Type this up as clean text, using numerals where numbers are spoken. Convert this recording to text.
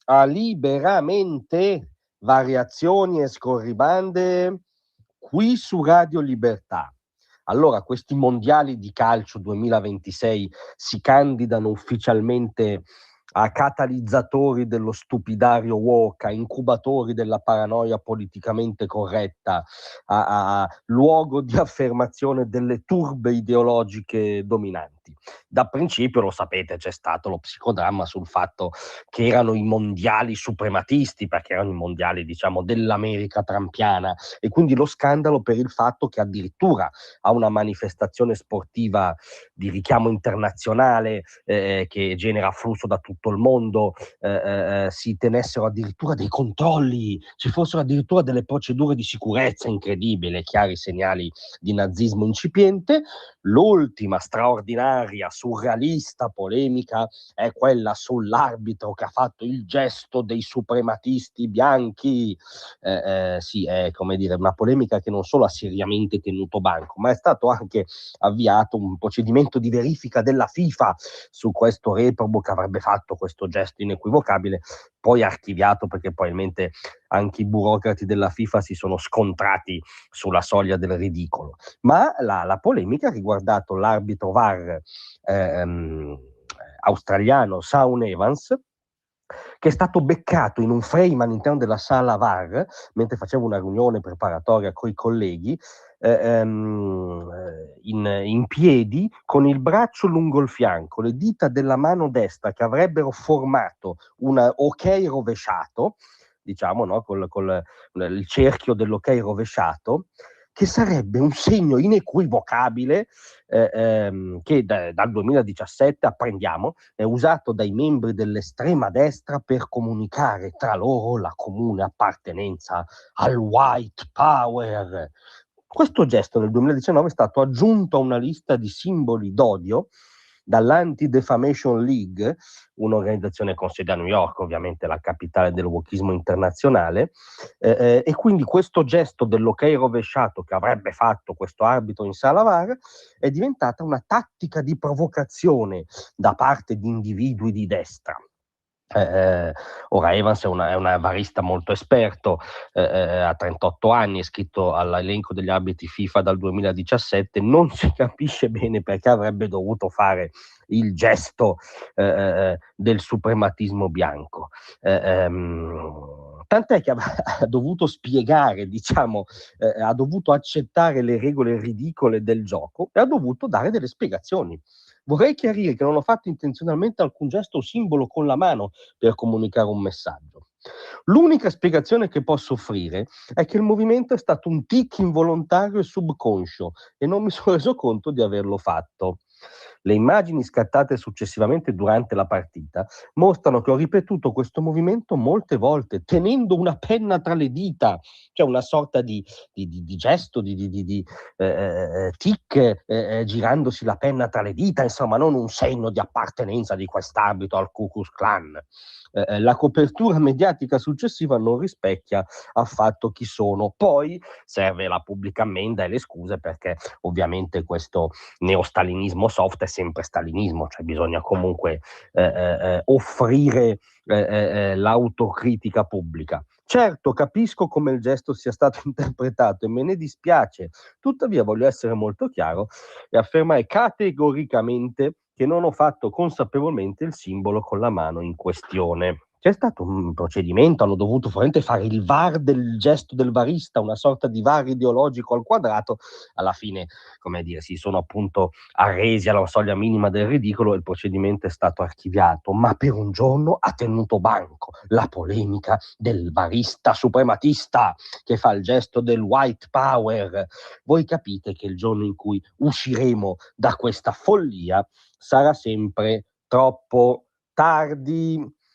a Liberamente, variazioni e scorribande qui su Radio Libertà. Allora, questi mondiali di calcio 2026 si candidano ufficialmente a catalizzatori dello stupidario woke, a incubatori della paranoia politicamente corretta, a luogo di affermazione delle turbe ideologiche dominanti. Da principio, lo sapete, c'è stato lo psicodramma sul fatto che erano i mondiali suprematisti, perché erano i mondiali, diciamo, dell'America trampiana, e quindi lo scandalo per il fatto che addirittura a una manifestazione sportiva di richiamo internazionale che genera afflusso da tutto il mondo, si tenessero addirittura dei controlli, ci fossero addirittura delle procedure di sicurezza incredibili, chiari segnali di nazismo incipiente. L'ultima straordinaria, surrealista polemica è quella sull'arbitro che ha fatto il gesto dei suprematisti bianchi. Sì, è come dire una polemica che non solo ha seriamente tenuto banco, ma è stato anche avviato un procedimento di verifica della FIFA su questo reprobo che avrebbe fatto questo gesto inequivocabile, poi archiviato perché probabilmente anche i burocrati della FIFA si sono scontrati sulla soglia del ridicolo. Ma la polemica ha riguardato l'arbitro VAR australiano Shaun Evans, che è stato beccato in un frame all'interno della sala VAR mentre faceva una riunione preparatoria coi colleghi, in piedi con il braccio lungo il fianco, le dita della mano destra che avrebbero formato un ok rovesciato, diciamo, no? Col il cerchio dell'ok rovesciato, che sarebbe un segno inequivocabile che dal 2017 apprendiamo è usato dai membri dell'estrema destra per comunicare tra loro la comune appartenenza al white power. Questo gesto nel 2019 è stato aggiunto a una lista di simboli d'odio dall'Anti-Defamation League, un'organizzazione con sede a New York, ovviamente la capitale del wokismo internazionale, e quindi questo gesto dell'ok rovesciato che avrebbe fatto questo arbitro in sala VAR è diventata una tattica di provocazione da parte di individui di destra. Ora Evans è una varista molto esperto, ha 38 anni, è iscritto all'elenco degli arbitri FIFA dal 2017, non si capisce bene perché avrebbe dovuto fare il gesto del suprematismo bianco. Tant'è che ha dovuto spiegare, diciamo, ha dovuto accettare le regole ridicole del gioco e ha dovuto dare delle spiegazioni. Vorrei chiarire che non ho fatto intenzionalmente alcun gesto o simbolo con la mano per comunicare un messaggio. L'unica spiegazione che posso offrire è che il movimento è stato un tic involontario e subconscio e non mi sono reso conto di averlo fatto. Le immagini scattate successivamente durante la partita mostrano che ho ripetuto questo movimento molte volte, tenendo una penna tra le dita, cioè una sorta di gesto, di tic, girandosi la penna tra le dita, insomma, non un segno di appartenenza di quest'arbitro al Ku Klux Klan. La copertura mediatica successiva non rispecchia affatto chi sono. Poi serve la pubblica ammenda e le scuse perché ovviamente questo neostalinismo soft è sempre stalinismo, cioè bisogna comunque offrire l'autocritica pubblica. Certo, capisco come il gesto sia stato interpretato e me ne dispiace, tuttavia voglio essere molto chiaro e affermare categoricamente che non ho fatto consapevolmente il simbolo con la mano in questione. C'è stato un procedimento, hanno dovuto probabilmente fare il VAR del gesto del varista, una sorta di VAR ideologico al quadrato, alla fine, come dire, si sono appunto arresi alla soglia minima del ridicolo e il procedimento è stato archiviato, ma per un giorno ha tenuto banco la polemica del varista suprematista che fa il gesto del white power. Voi capite che il giorno in cui usciremo da questa follia sarà sempre troppo tardi.